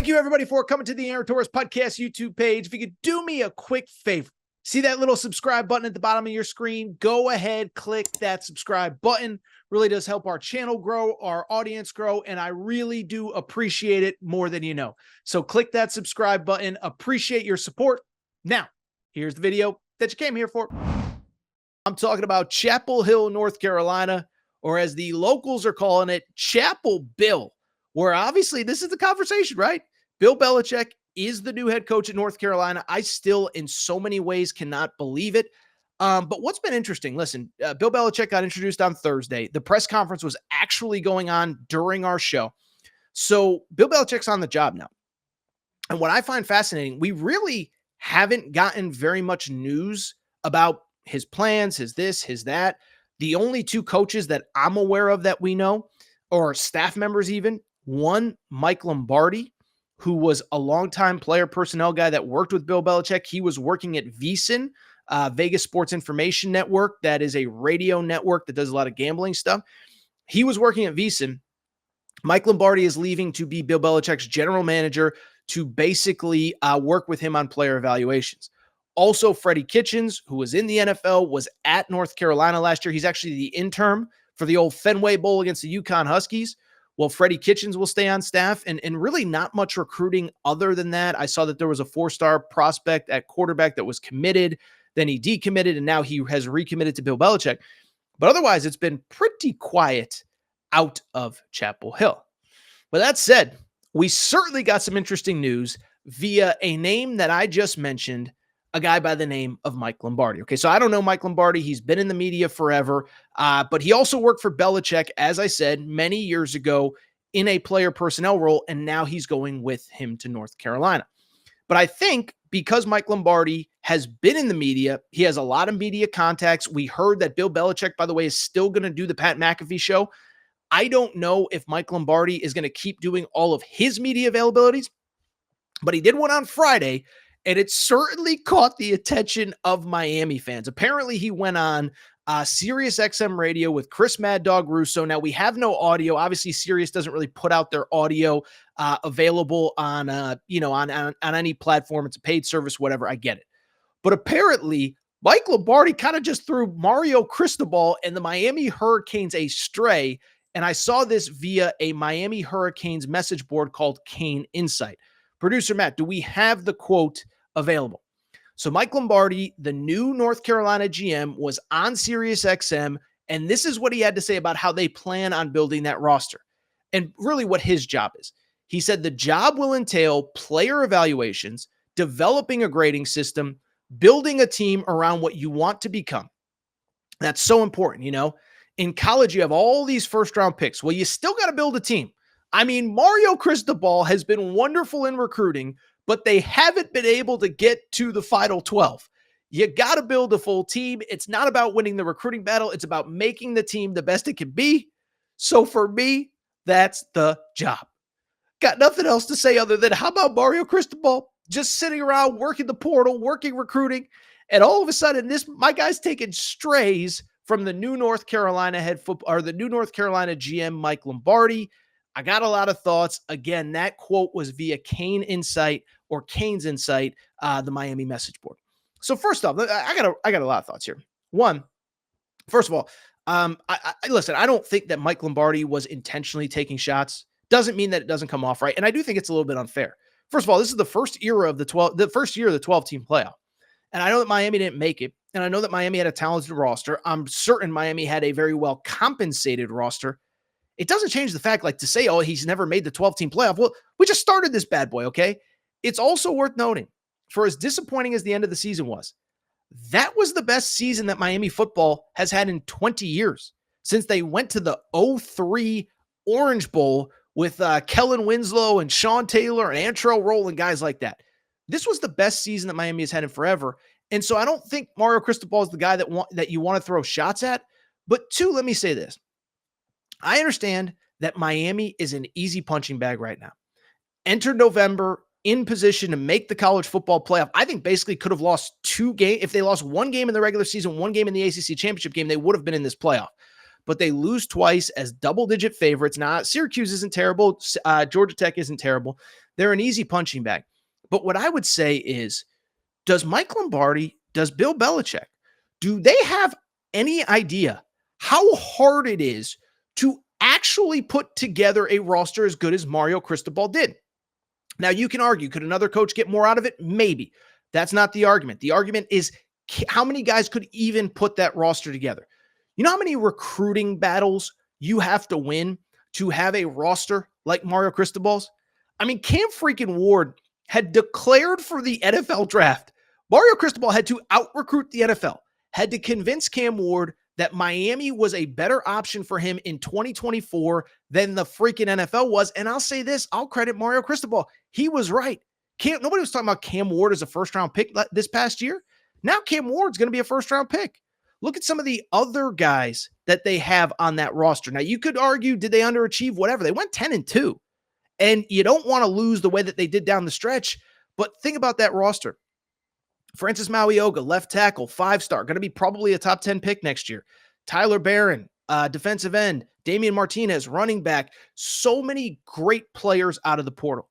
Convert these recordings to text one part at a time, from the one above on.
Thank you, everybody, for coming to the Aaron Torres Podcast YouTube page. If you could do me a quick favor, see that little subscribe button at the bottom of your screen? Go ahead, click that subscribe button. Really does help our channel grow, our audience grow, and I really do appreciate it more than you know. So click that subscribe button. Appreciate your support. Now, here's the video that you came here for. I'm talking about Chapel Hill, North Carolina, or as the locals are calling it, Chapel Bill, where obviously this is the conversation, right? Bill Belichick is the new head coach at North Carolina. I still, in so many ways, cannot believe it. But what's been interesting, listen, Bill Belichick got introduced on Thursday. The press conference was actually going on during our show. So Bill Belichick's on the job now. And what I find fascinating, we really haven't gotten very much news about his plans, his this, his that. The only two coaches that I'm aware of that we know, or staff members even, one, Mike Lombardi, who was a longtime player personnel guy that worked with Bill Belichick. He was working at VSiN, Vegas Sports Information Network. That is a radio network that does a lot of gambling stuff. He was working at VSiN. Mike Lombardi is leaving to be Bill Belichick's general manager to basically work with him on player evaluations. Also, Freddie Kitchens, who was in the NFL, was at North Carolina last year. He's actually the intern for the old Fenway Bowl against the UConn Huskies. Well, Freddie Kitchens will stay on staff, and really not much recruiting other than that. I saw that there was a 4-star prospect at quarterback that was committed, then he decommitted, and now he has recommitted to Bill Belichick. But otherwise, it's been pretty quiet out of Chapel Hill. But that said, we certainly got some interesting news via a name that I just mentioned, a guy by the name of Mike Lombardi. Okay, so I don't know Mike Lombardi. He's been in the media forever, but he also worked for Belichick, as I said, many years ago in a player personnel role, and now he's going with him to North Carolina. But I think because Mike Lombardi has been in the media, he has a lot of media contacts. We heard that Bill Belichick, by the way, is still going to do the Pat McAfee show. I don't know if Mike Lombardi is going to keep doing all of his media availabilities, but he did one on Friday, and it certainly caught the attention of Miami fans. Apparently, he went on Sirius XM radio with Chris Mad Dog Russo. Now, we have no audio. Obviously, Sirius doesn't really put out their audio available on, on any platform. It's a paid service, whatever. I get it. But apparently, Mike Lombardi kind of just threw Mario Cristobal and the Miami Hurricanes a stray. And I saw this via a Miami Hurricanes message board called Kane Insight. Producer Matt, do we have the quote available? So Mike Lombardi, the new North Carolina GM, was on Sirius XM, and this is what he had to say about how they plan on building that roster and really what his job is. He said the job will entail player evaluations, developing a grading system, building a team around what you want to become. That's so important, In college, you have all these first-round picks. Well, you still got to build a team. I mean, Mario Cristobal has been wonderful in recruiting, but they haven't been able to get to the final 12. You got to build a full team. It's not about winning the recruiting battle. It's about making the team the best it can be. So for me, that's the job. Got nothing else to say other than how about Mario Cristobal just sitting around working the portal, working recruiting, and all of a sudden my guy's taking strays from the new North Carolina the new North Carolina GM, Mike Lombardi. I got a lot of thoughts. Again, that quote was via Kane Insight or Kane's Insight, the Miami message board. So first off, I got a lot of thoughts here. One, first of all, listen, I don't think that Mike Lombardi was intentionally taking shots. Doesn't mean that it doesn't come off right. And I do think it's a little bit unfair. First of all, this is the first year of the 12-team playoff. And I know that Miami didn't make it. And I know that Miami had a talented roster. I'm certain Miami had a very well compensated roster. It doesn't change the fact, to say, oh, he's never made the 12-team playoff. Well, we just started this bad boy, okay? It's also worth noting, for as disappointing as the end of the season was, that was the best season that Miami football has had in 20 years, since they went to the 2003 Orange Bowl with Kellen Winslow and Sean Taylor and Antrell Roll and guys like that. This was the best season that Miami has had in forever. And so I don't think Mario Cristobal is the guy that you want to throw shots at. But two, let me say this. I understand that Miami is an easy punching bag right now. Entered November in position to make the college football playoff. I think basically could have lost 2 games. If they lost 1 game in the regular season, 1 game in the ACC championship game, they would have been in this playoff. But they lose twice as double-digit favorites. Now, Syracuse isn't terrible. Georgia Tech isn't terrible. They're an easy punching bag. But what I would say is, does Mike Lombardi, does Bill Belichick, do they have any idea how hard it is to actually put together a roster as good as Mario Cristobal did? Now, you can argue, could another coach get more out of it? Maybe. That's not the argument. The argument is how many guys could even put that roster together? You know how many recruiting battles you have to win to have a roster like Mario Cristobal's? I mean, Cam freaking Ward had declared for the NFL draft. Mario Cristobal had to out-recruit the NFL, had to convince Cam Ward that Miami was a better option for him in 2024 than the freaking NFL was. And I'll say this, I'll credit Mario Cristobal. He was right. Nobody was talking about Cam Ward as a first-round pick this past year. Now Cam Ward's going to be a first-round pick. Look at some of the other guys that they have on that roster. Now, you could argue, did they underachieve? Whatever. They went 10-2. And you don't want to lose the way that they did down the stretch. But think about that roster. Francis Mauioga, left tackle, 5-star, going to be probably a top 10 pick next year. Tyler Barron, defensive end. Damian Martinez, running back. So many great players out of the portal.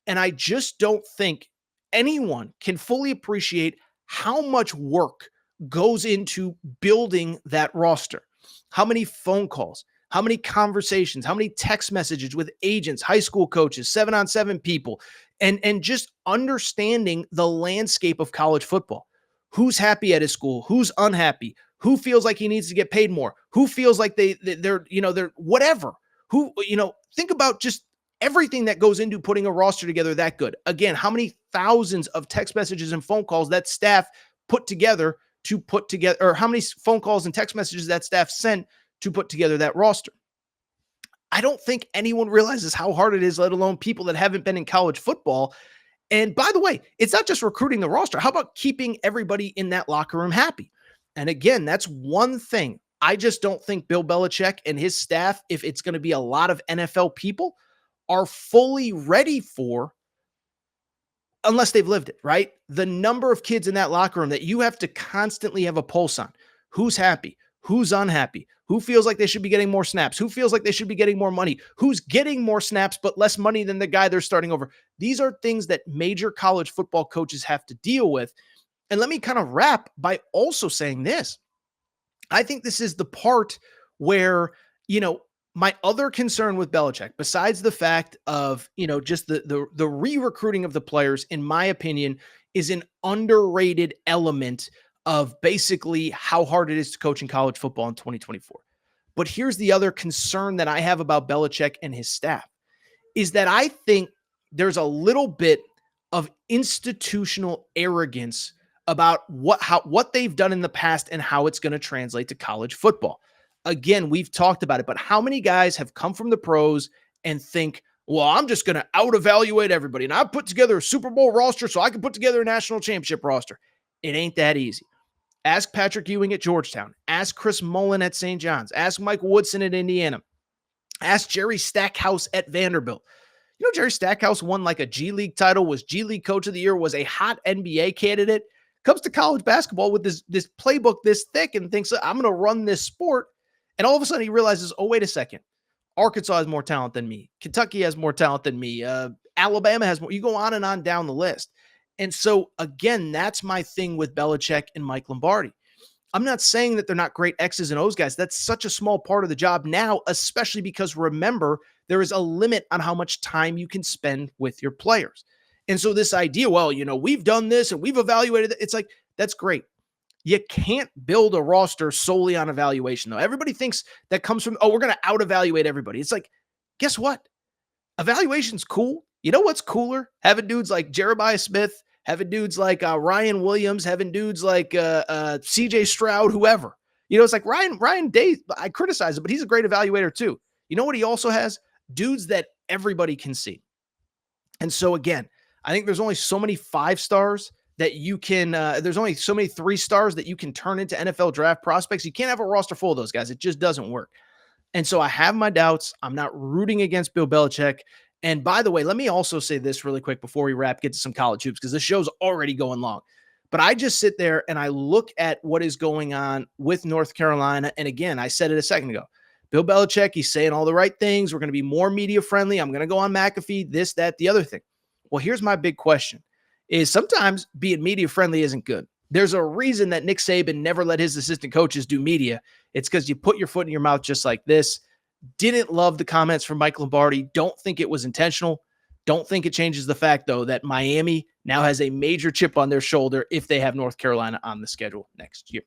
And I just don't think anyone can fully appreciate how much work goes into building that roster. How many phone calls, how many conversations, how many text messages with agents, high school coaches, 7-on-7 people, and just understanding the landscape of college football. Who's happy at his school? Who's unhappy? Who feels like he needs to get paid more? Who feels like they're whatever. Think about just everything that goes into putting a roster together that good. Again, how many thousands of text messages and phone calls that staff put together, or how many phone calls and text messages that staff sent to put together that roster. I don't think anyone realizes how hard it is, let alone people that haven't been in college football. And by the way, it's not just recruiting the roster. How about keeping everybody in that locker room happy? And again, that's one thing. I just don't think Bill Belichick and his staff, if it's going to be a lot of NFL people, are fully ready for, unless they've lived it, right? The number of kids in that locker room that you have to constantly have a pulse on. Who's happy? Who's unhappy? Who feels like they should be getting more snaps? Who feels like they should be getting more money? Who's getting more snaps but less money than the guy they're starting over? These are things that major college football coaches have to deal with. And let me kind of wrap by also saying this. I think this is the part where, my other concern with Belichick, besides the fact of, just the re-recruiting of the players, in my opinion, is an underrated element of basically how hard it is to coach in college football in 2024. But here's the other concern that I have about Belichick and his staff, is that I think there's a little bit of institutional arrogance about what they've done in the past and how it's going to translate to college football. Again, we've talked about it, but how many guys have come from the pros and think, well, I'm just going to out-evaluate everybody, and I put together a Super Bowl roster so I can put together a national championship roster. It ain't that easy. Ask Patrick Ewing at Georgetown. Ask Chris Mullen at St. John's. Ask Mike Woodson at Indiana. Ask Jerry Stackhouse at Vanderbilt. Jerry Stackhouse won like a G League title, was G League Coach of the Year, was a hot NBA candidate, comes to college basketball with this playbook this thick and thinks, I'm going to run this sport. And all of a sudden he realizes, oh, wait a second. Arkansas has more talent than me. Kentucky has more talent than me. Alabama has more. You go on and on down the list. And so, again, that's my thing with Belichick and Mike Lombardi. I'm not saying that they're not great X's and O's guys. That's such a small part of the job now, especially because, remember, there is a limit on how much time you can spend with your players. And so this idea, well, we've done this and we've evaluated it. It's like, that's great. You can't build a roster solely on evaluation, though. Everybody thinks that comes from, we're going to out-evaluate everybody. It's like, guess what? Evaluation's cool. You know what's cooler? Having dudes like Jeremiah Smith, having dudes like Ryan Williams, having dudes like CJ Stroud, whoever. It's like Ryan Day, I criticize him, but he's a great evaluator too. You know what he also has? Dudes that everybody can see. And so again, I think there's only so many 5-stars that you can, there's only so many 3-stars that you can turn into NFL draft prospects. You can't have a roster full of those guys. It just doesn't work. And so I have my doubts. I'm not rooting against Bill Belichick. And by the way, let me also say this really quick before we get to some college hoops, because this show's already going long. But I just sit there and I look at what is going on with North Carolina. And again, I said it a second ago. Bill Belichick, he's saying all the right things. We're going to be more media friendly. I'm going to go on McAfee, this, that, the other thing. Well, here's my big question is sometimes being media friendly isn't good. There's a reason that Nick Saban never let his assistant coaches do media. It's because you put your foot in your mouth just like this. Didn't love the comments from Mike Lombardi. Don't think it was intentional. Don't think it changes the fact, though, that Miami now has a major chip on their shoulder if they have North Carolina on the schedule next year.